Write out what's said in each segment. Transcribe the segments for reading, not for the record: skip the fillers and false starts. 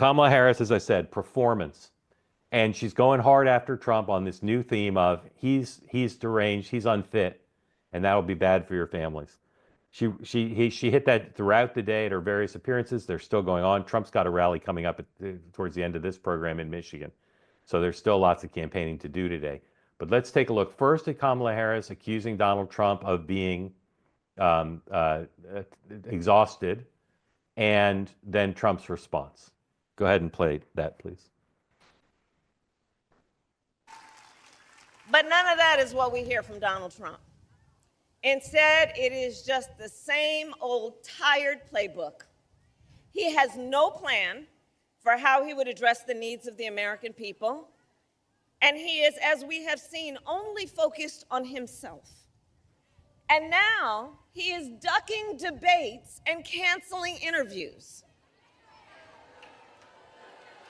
Kamala Harris, as I said, performance. And she's going hard after Trump on this new theme of he's deranged, he's unfit, and that'll be bad for your families. She hit that throughout the day at her various appearances. They're still going on. Trump's got a rally coming up towards the end of this program in Michigan. So there's still lots of campaigning to do today. But let's take a look first at Kamala Harris accusing Donald Trump of being exhausted, and then Trump's response. Go ahead and play that, please. But none of that is what we hear from Donald Trump. Instead, it is just the same old tired playbook. He has no plan for how he would address the needs of the American people. And he is, as we have seen, only focused on himself. And now he is ducking debates and canceling interviews.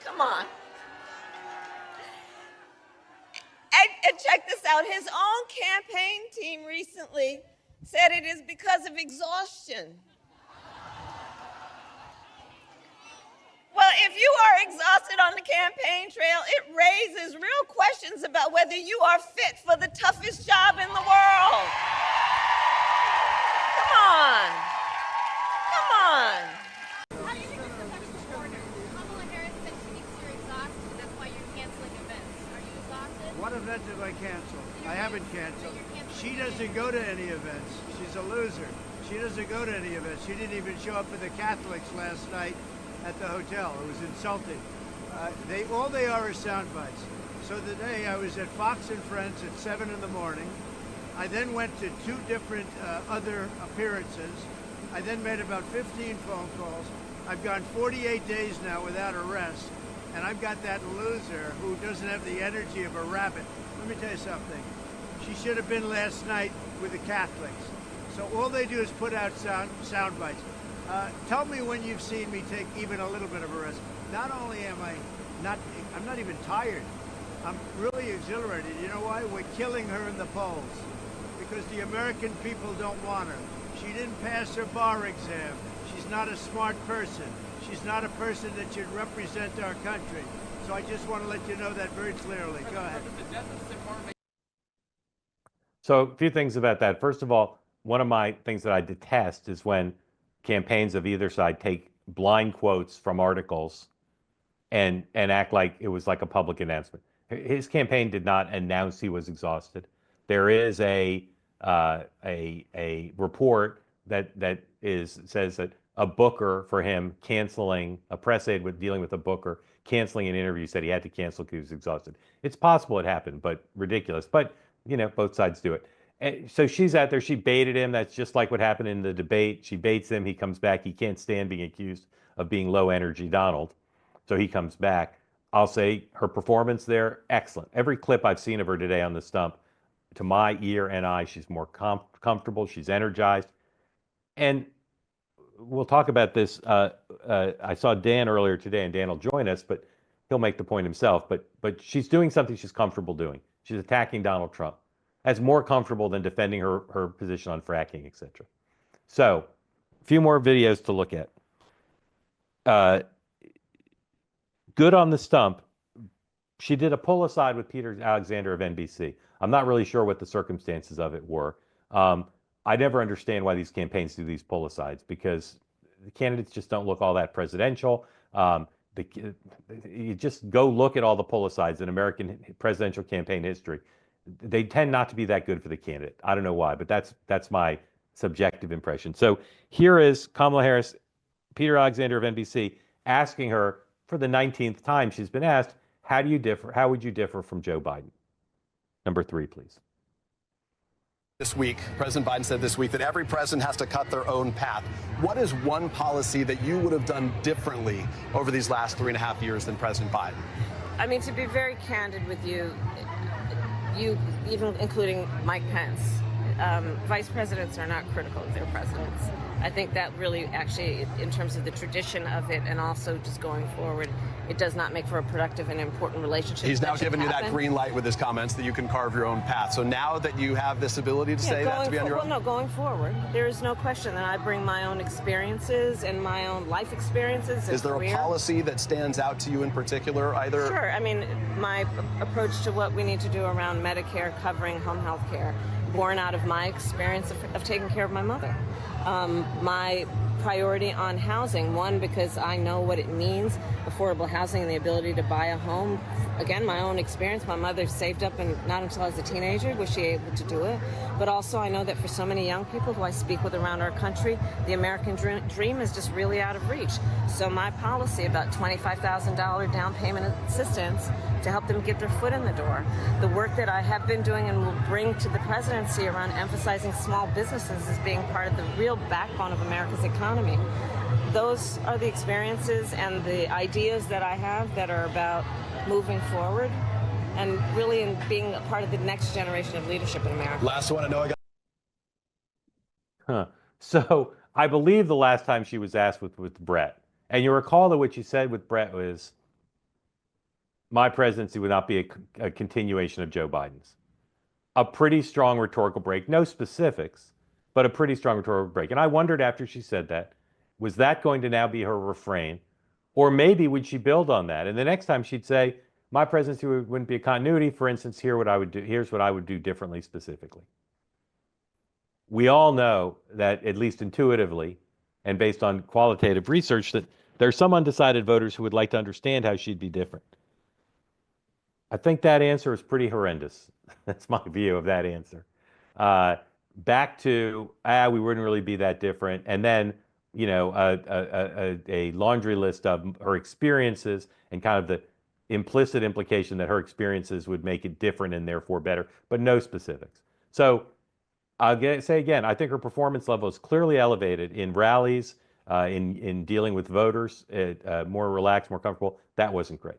Come on. And check this out. His own campaign team recently said it is because of exhaustion. Well, if you are exhausted on the campaign trail, it raises real questions about whether you are fit for the toughest job in the world. Come on. Come on. How do you think this affects the border? Kamala Harris said she thinks you're exhausted. That's why you're canceling events. Are you exhausted? What event did I cancel? I haven't canceled. She doesn't go to any events. She's a loser. She doesn't go to any events. She didn't even show up for the Catholics last night at the hotel. It was insulting. All they are is sound bites. So today I was at Fox and Friends at 7 in the morning. I then went to 2 different other appearances. I then made about 15 phone calls. I've gone 48 days now without arrest, and I've got that loser who doesn't have the energy of a rabbit. Let me tell you something. She should have been last night with the Catholics. So all they do is put out sound bites. Tell me when you've seen me take even a little bit of a rest. Not only am I'm not even tired. I'm really exhilarated. You know why? We're killing her in the polls because the American people don't want her. She didn't pass her bar exam. She's not a smart person. She's not a person that should represent our country. So I just want to let you know that very clearly. Go ahead. So a few things about that. First of all, one of my things that I detest is when campaigns of either side take blind quotes from articles and act like it was like a public announcement. His campaign did not announce he was exhausted. There is a report that says that a booker for him canceling a press aide with dealing with a booker canceling an interview, said he had to cancel because he was exhausted. It's possible it happened, but ridiculous. But you know, both sides do it. And so she's out there. She baited him. That's just like what happened in the debate. She baits him. He comes back. He can't stand being accused of being low energy Donald. So he comes back. I'll say her performance there, excellent. Every clip I've seen of her today on the stump, to my ear and eye, she's more comfortable. She's energized. And we'll talk about this. I saw Dan earlier today, and Dan will join us, but he'll make the point himself. But she's doing something she's comfortable doing. She's attacking Donald Trump. That's more comfortable than defending her position on fracking, etc. So, a few more videos to look at. Good on the stump. She did a pull aside with Peter Alexander of NBC. I'm not really sure what the circumstances of it were. I never understand why these campaigns do these pull asides, because the candidates just don't look all that presidential. You just go look at all the pull asides in American presidential campaign history. They tend not to be that good for the candidate. I don't know why, but that's my subjective impression. So here is Kamala Harris, Peter Alexander of NBC, asking her for the 19th time she's been asked, how do you differ? How would you differ from Joe Biden? Number 3, please. This week, President Biden said this week that every president has to cut their own path. What is one policy that you would have done differently over these last 3.5 years than President Biden? I mean, to be very candid with you, even including Mike Pence, vice presidents are not critical of their presidents. I think that really actually, in terms of the tradition of it and also just going forward, it does not make for a productive and important relationship. He's now should given you that happen. green light with his comments that you can carve your own path. So now that you have this ability to say that to be on your own? Well, no, going forward, there is no question that I bring my own experiences and my own life experiences. Is there career. a policy that stands out to you in particular, either? Sure. I mean, my approach to what we need to do around Medicare covering home health care, born out of my experience of taking care of my mother. My priority on housing, one, because I know what it means, affordable housing and the ability to buy a home. Again, my own experience, my mother saved up, and not until I was a teenager was she able to do it. But also I know that for so many young people who I speak with around our country, the American dream is just really out of reach. So my policy about $25,000 down payment assistance to help them get their foot in the door. The work that I have been doing and will bring to the presidency around emphasizing small businesses as being part of the real backbone of America's economy. Those are the experiences and the ideas that I have that are about moving forward and really in being a part of the next generation of leadership in America. Last one, I know I got. Huh. So I believe the last time she was asked with Brett, and you recall that what she said with Brett was, my presidency would not be a continuation of Joe Biden's. A pretty strong rhetorical break, no specifics, but a pretty strong rhetorical break. And I wondered after she said that, was that going to now be her refrain? Or maybe would she build on that? And the next time she'd say, my presidency wouldn't be a continuity. For instance, here's what I would do differently specifically. We all know that, at least intuitively, and based on qualitative research, that there are some undecided voters who would like to understand how she'd be different. I think that answer is pretty horrendous. That's my view of that answer. Back to, we wouldn't really be that different. And then, you know, a laundry list of her experiences and kind of the implicit implication that her experiences would make it different and therefore better, but no specifics. So I'll say again, I think her performance level is clearly elevated in rallies, in dealing with voters, more relaxed, more comfortable. That wasn't great.